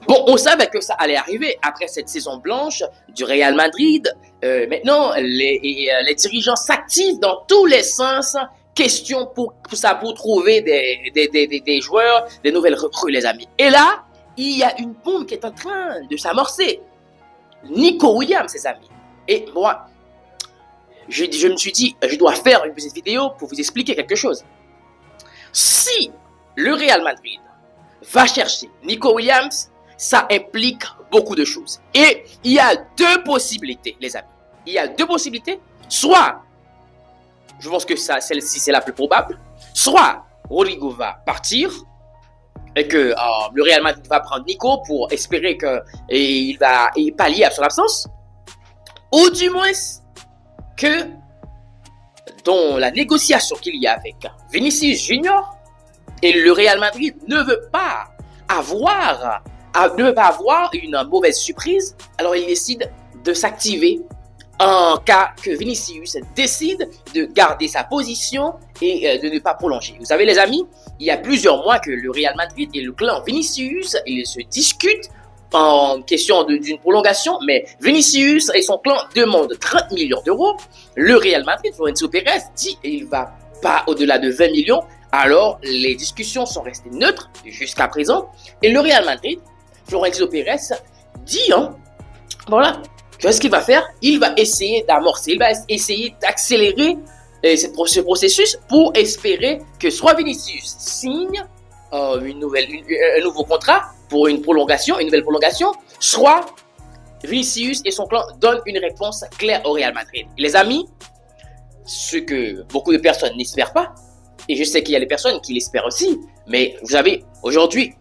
Bon, on savait que ça allait arriver après cette saison blanche du Real Madrid. Maintenant, les dirigeants s'activent dans tous les sens. Question pour trouver des joueurs, des nouvelles recrues, les amis. Et là, il y a une bombe qui est en train de s'amorcer. Nico Williams, ses amis. Et moi, je me suis dit, je dois faire une petite vidéo pour vous expliquer quelque chose. Si le Real Madrid va chercher Nico Williams, ça implique beaucoup de choses. Et il y a deux possibilités, les amis. Il y a deux possibilités. Soit, je pense que celle-ci c'est la plus probable, soit Rodrigo va partir et que le Real Madrid va prendre Nico pour espérer qu'il va pallier à son absence, ou du moins que dans la négociation qu'il y a avec Vinicius Junior, et le Real Madrid ne veut pas avoir une mauvaise surprise, alors il décide de s'activer en cas que Vinicius décide de garder sa position et de ne pas prolonger. Vous savez les amis, il y a plusieurs mois que le Real Madrid et le clan Vinicius, ils se discutent en question d'une prolongation, mais Vinicius et son clan demandent 30 millions d'euros. Le Real Madrid, Florentino Pérez, dit qu'il ne va pas au-delà de 20 millions. Alors, les discussions sont restées neutres jusqu'à présent. Et le Real Madrid, Florentino Pérez, dit, voilà, qu'est-ce qu'il va faire? Il va essayer d'amorcer, il va essayer d'accélérer ce processus pour espérer que soit Vinicius signe un nouveau contrat pour une nouvelle prolongation, soit Vinicius et son clan donnent une réponse claire au Real Madrid. Les amis, ce que beaucoup de personnes n'espèrent pas, et je sais qu'il y a des personnes qui l'espèrent aussi, mais vous savez, aujourd'hui,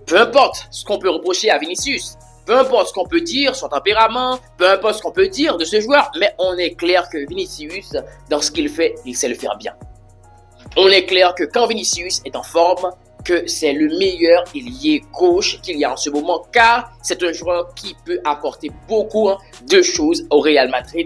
peu importe ce qu'on peut reprocher à Vinicius, peu importe ce qu'on peut dire, son tempérament, peu importe ce qu'on peut dire de ce joueur, mais on est clair que Vinicius, dans ce qu'il fait, il sait le faire bien. On est clair que quand Vinicius est en forme, que c'est le meilleur ailier gauche qu'il y a en ce moment, car c'est un joueur qui peut apporter beaucoup de choses au Real Madrid.